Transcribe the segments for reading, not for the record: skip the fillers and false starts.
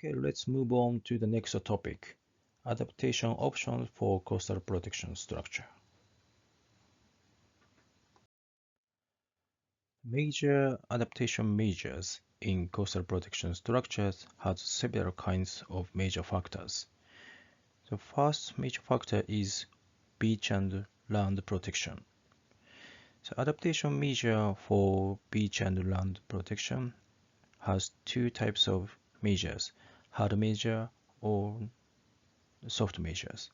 Okay, let's move on to the next topic, adaptation options for coastal protection structure. Major adaptation measures in coastal protection structures has several kinds of major factors. The first major factor is beach and land protection. So adaptation measure for beach and land protection has two types of measures, hard measure or soft measures.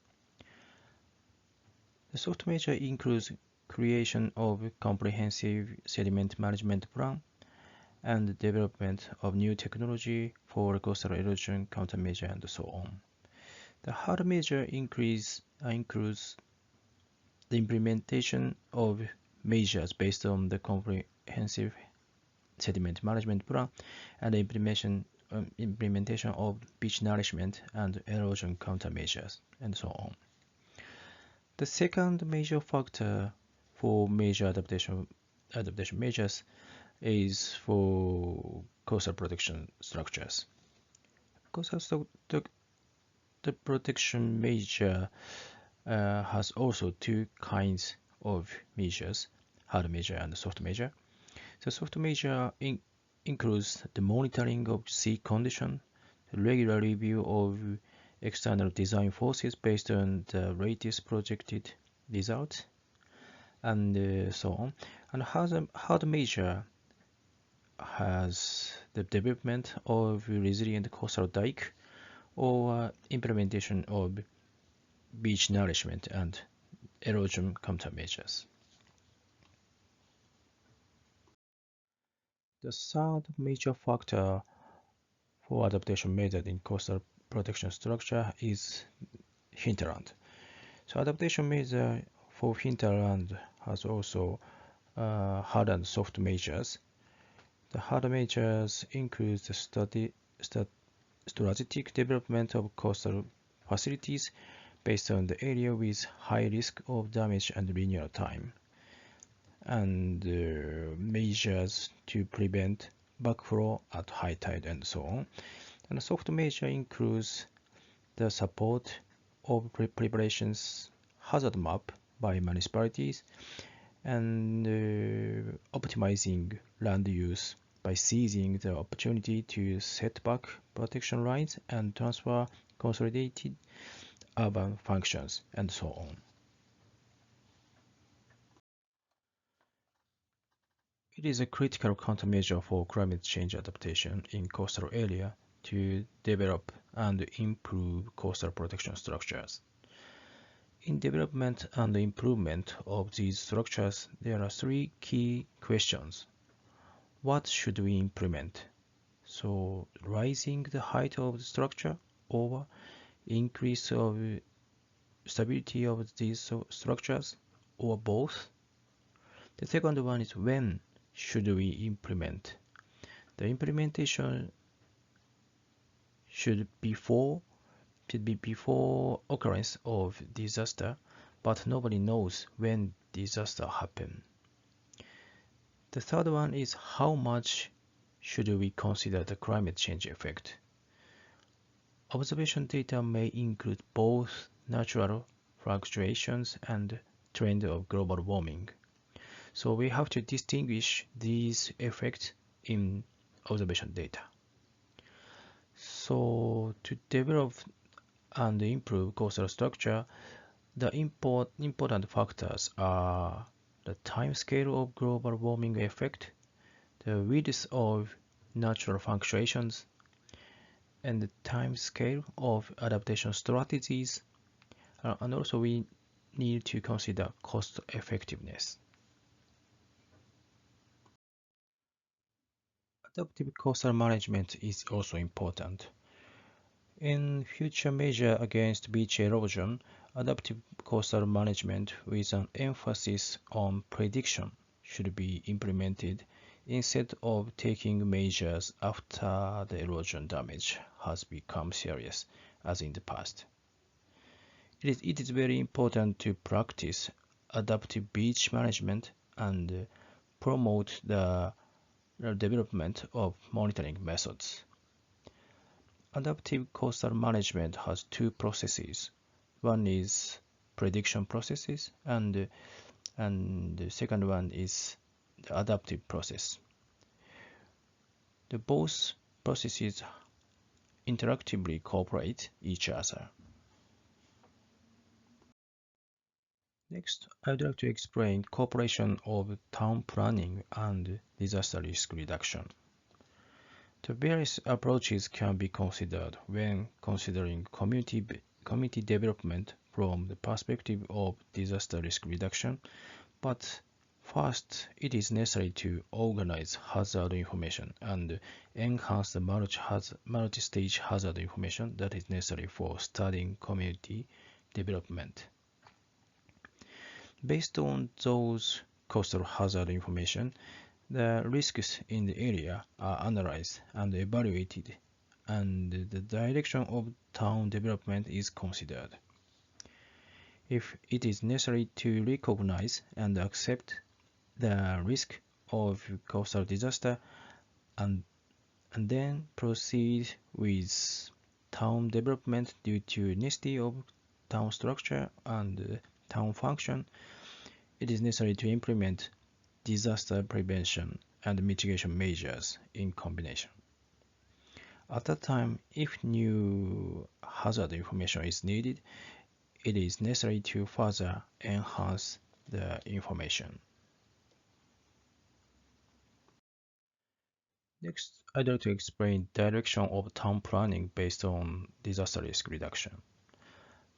The soft measure includes creation of a comprehensive sediment management plan and development of new technology for coastal erosion countermeasure and so on. The hard measure includes the implementation of measures based on the comprehensive sediment management plan and the implementation of beach nourishment and erosion countermeasures and so on. The second major factor for major adaptation measures is for coastal protection structures. The protection measure has also two kinds of measures, hard measure and soft measure. The soft measure includes the monitoring of sea condition, the regular review of external design forces based on the latest projected results, and so on. And hard measure has the development of resilient coastal dike or implementation of beach nourishment and erosion countermeasures. The third major factor for adaptation method in coastal protection structure is hinterland. So adaptation measure for hinterland has also hard and soft measures. The hard measures include the strategic development of coastal facilities based on the area with high risk of damage and renewal time, and measures to prevent backflow at high tide and so on. And the soft measure includes the support of preparations hazard map by municipalities and optimizing land use by seizing the opportunity to set back protection lines and transfer consolidated urban functions and so on. It is a critical countermeasure for climate change adaptation in coastal area to develop and improve coastal protection structures. In development and improvement of these structures, there are three key questions. What should we implement? So, raising the height of the structure or increase of stability of these structures or both? The second one is when should we implement? The implementation should be before occurrence of disaster, but nobody knows when disaster happen. The third one is how much should we consider the climate change effect? Observation data may include both natural fluctuations and trend of global warming. So we have to distinguish these effects in observation data. So to develop and improve coastal structure, the important factors are the time scale of global warming effect, the width of natural fluctuations, and the time scale of adaptation strategies, and also we need to consider cost effectiveness. Adaptive coastal management is also important. In future measure against beach erosion, adaptive coastal management with an emphasis on prediction should be implemented instead of taking measures after the erosion damage has become serious, as in the past. It is very important to practice adaptive beach management and promote the development of monitoring methods. Adaptive coastal management has two processes. One is prediction processes, and the second one is the adaptive process. The both processes interactively cooperate each other. Next, I would like to explain cooperation of town planning and disaster risk reduction. The various approaches can be considered when considering community development from the perspective of disaster risk reduction, but first, it is necessary to organize hazard information and enhance the multi-stage hazard information that is necessary for studying community development. Based on those coastal hazard information, the risks in the area are analyzed and evaluated, and the direction of town development is considered. If it is necessary to recognize and accept the risk of coastal disaster and then proceed with town development due to necessity of town structure and town function, it is necessary to implement disaster prevention and mitigation measures in combination. At that time, if new hazard information is needed, it is necessary to further enhance the information. Next, I'd like to explain direction of town planning based on disaster risk reduction.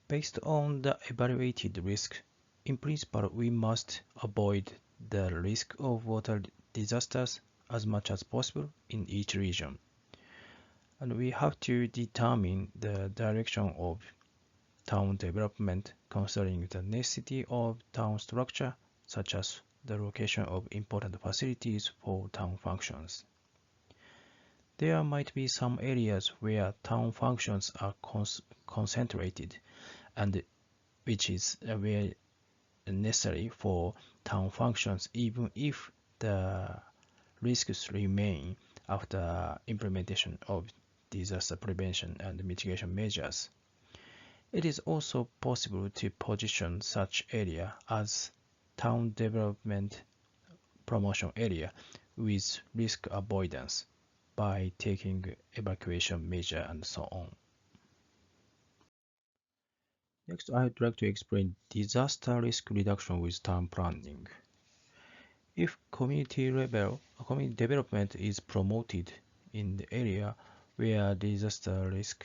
Based on the evaluated risk, in principle, we must avoid the risk of water disasters as much as possible in each region. And we have to determine the direction of town development considering the necessity of town structure, such as the location of important facilities for town functions. There might be some areas where town functions are concentrated and which is where necessary for town functions even if the risks remain after implementation of disaster prevention and mitigation measures. It is also possible to position such area as town development promotion area with risk avoidance by taking evacuation measure and so on. Next, I would like to explain disaster risk reduction with town planning. If community development is promoted in the area where disaster risk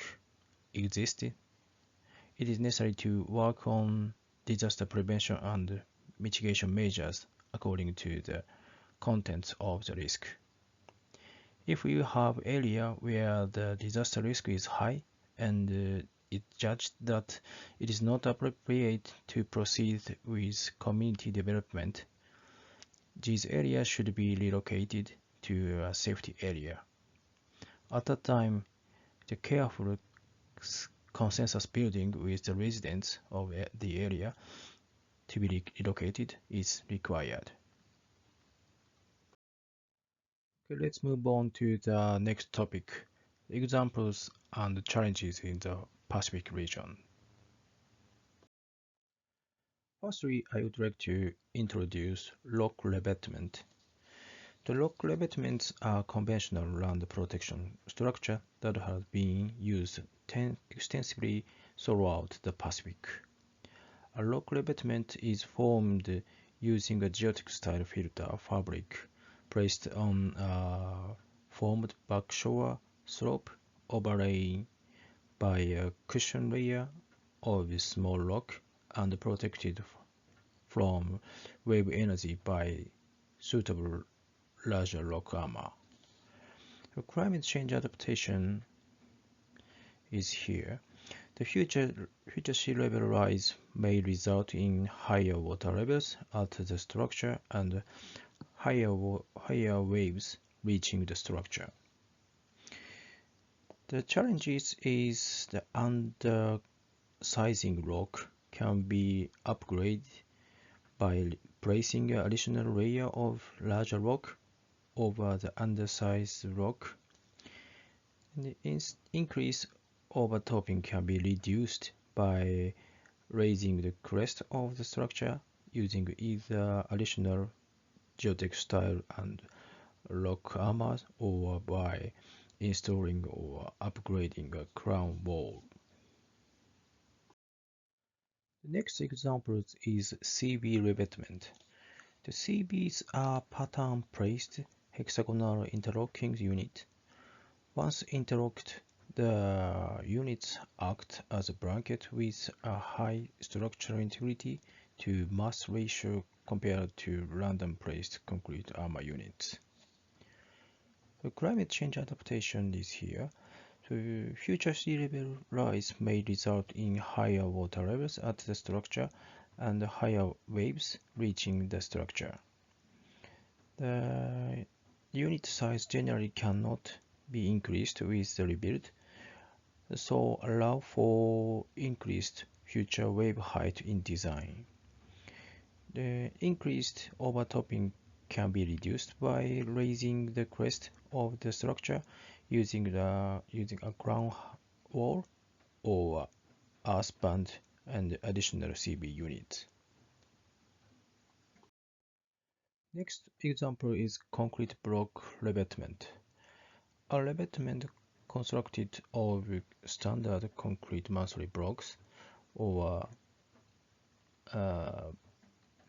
exists, it is necessary to work on disaster prevention and mitigation measures according to the contents of the risk. If you have area where the disaster risk is high and it's judged that it is not appropriate to proceed with community development, these areas should be relocated to a safety area. At that time, the careful consensus building with the residents of the area to be relocated is required. Okay, let's move on to the next topic, examples and challenges in the Pacific region. Firstly, I would like to introduce rock revetment. The rock revetments are conventional land protection structure that have been used extensively throughout the Pacific. A rock revetment is formed using a geotextile filter fabric placed on a formed backshore slope overlain by a cushion layer of small rock and protected from wave energy by suitable larger rock armor. The climate change adaptation is here. The future sea level rise may result in higher water levels at the structure and higher waves reaching the structure. The challenge is the undersizing rock can be upgraded by placing an additional layer of larger rock over the undersized rock. The increased overtopping can be reduced by raising the crest of the structure using either additional geotextile and rock armor or by installing or upgrading a crown wall. The next example is CB revetment. The CBs are pattern-placed hexagonal interlocking unit. Once interlocked, the units act as a blanket with a high structural integrity to mass ratio compared to random placed concrete armor units. The climate change adaptation is here. So future sea level rise may result in higher water levels at the structure and higher waves reaching the structure. The unit size generally cannot be increased with the rebuild, so allow for increased future wave height in design. The increased overtopping can be reduced by raising the crest of the structure using a crown wall or earth band and additional CB units. Next example is concrete block revetment. A revetment constructed of standard concrete masonry blocks or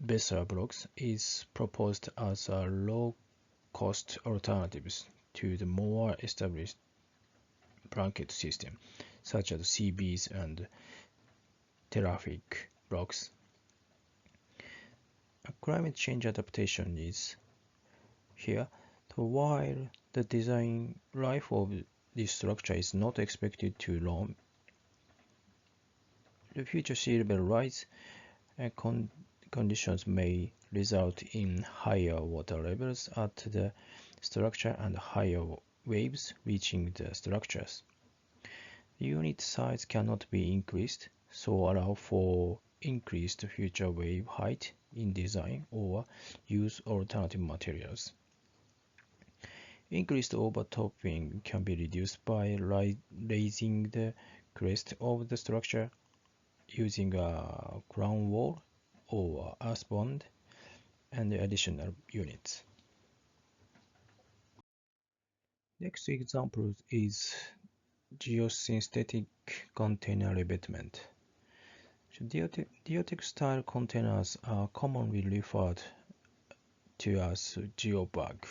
beser blocks is proposed as a low-cost alternatives to the more established blanket system, such as CBs and terrafic blocks. A climate change adaptation is here. So while the design life of this structure is not expected to long, the future sea level rise and conditions may result in higher water levels at the structure and higher waves reaching the structures. The unit size cannot be increased, so allow for increased future wave height in design or use alternative materials. Increased overtopping can be reduced by raising the crest of the structure using a crown wall or earth bond and additional units. Next example is geosynthetic container revetment. Geotextile containers are commonly referred to as geobags.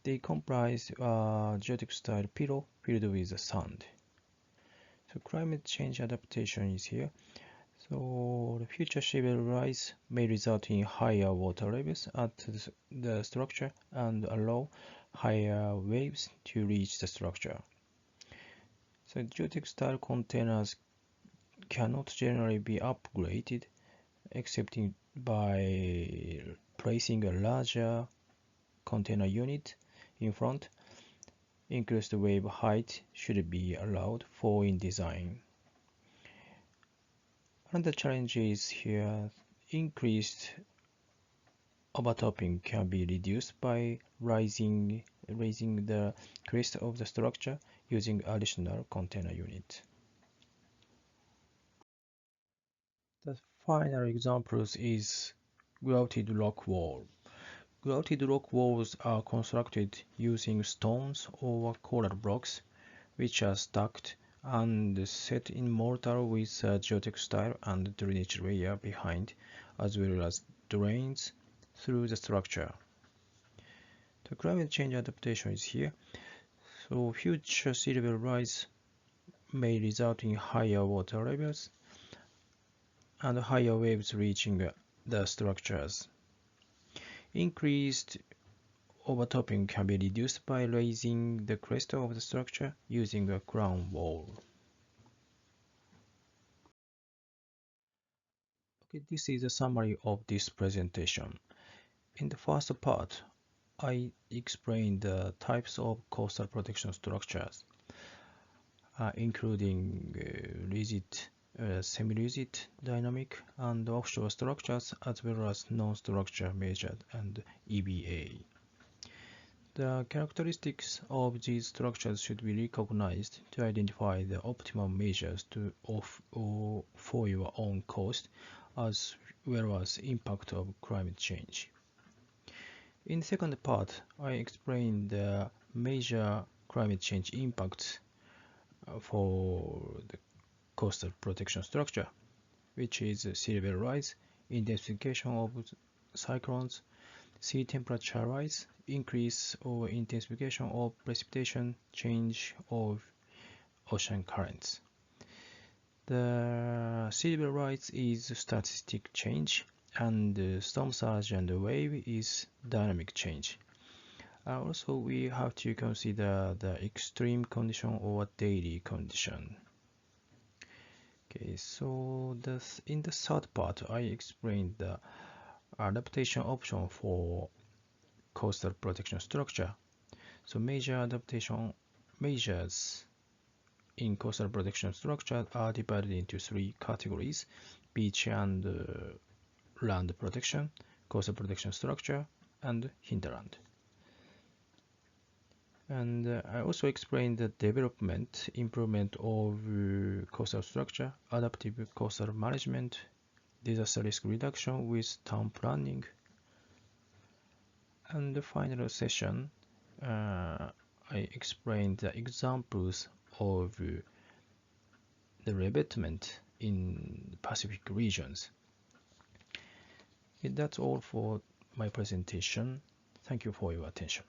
They comprise a geotextile pillow filled with sand. So climate change adaptation is here. So the future sea level rise may result in higher water levels at the structure and allow higher waves to reach the structure. So geotextile containers cannot generally be upgraded except by placing a larger container unit in front. Increased wave height should be allowed for in design. Another challenge is here, increased overtopping can be reduced by raising the crest of the structure using additional container unit. The final example is grouted rock wall. Grouted rock walls are constructed using stones or coral blocks, which are stacked and set in mortar with a geotextile and drainage layer behind, as well as drains through the structure. The climate change adaptation is here. So future sea level rise may result in higher water levels and higher waves reaching the structures. Increased overtopping can be reduced by raising the crest of the structure using a crown wall. Okay, this is a summary of this presentation. In the first part, I explained the types of coastal protection structures, including rigid, semi-rigid, dynamic, and offshore structures, as well as non-structure measured and EBA. The characteristics of these structures should be recognized to identify the optimal measures for your own coast, as well as impact of climate change. In the second part, I explain the major climate change impacts for the coastal protection structure, which is sea level rise, intensification of cyclones, sea temperature rise, increase or intensification of precipitation, change of ocean currents. The sea level rise is statistic change, and storm surge and wave is dynamic change. Also, we have to consider the extreme condition or daily condition. Okay, so in the third part, I explained the adaptation option for coastal protection structure. So major adaptation measures in coastal protection structure are divided into three categories: beach and land protection, coastal protection structure, and hinterland. And I also explained the development, improvement of coastal structure, adaptive coastal management, disaster risk reduction with town planning. And the final session, I explained the examples of the revetment in Pacific regions. That's all for my presentation. Thank you for your attention.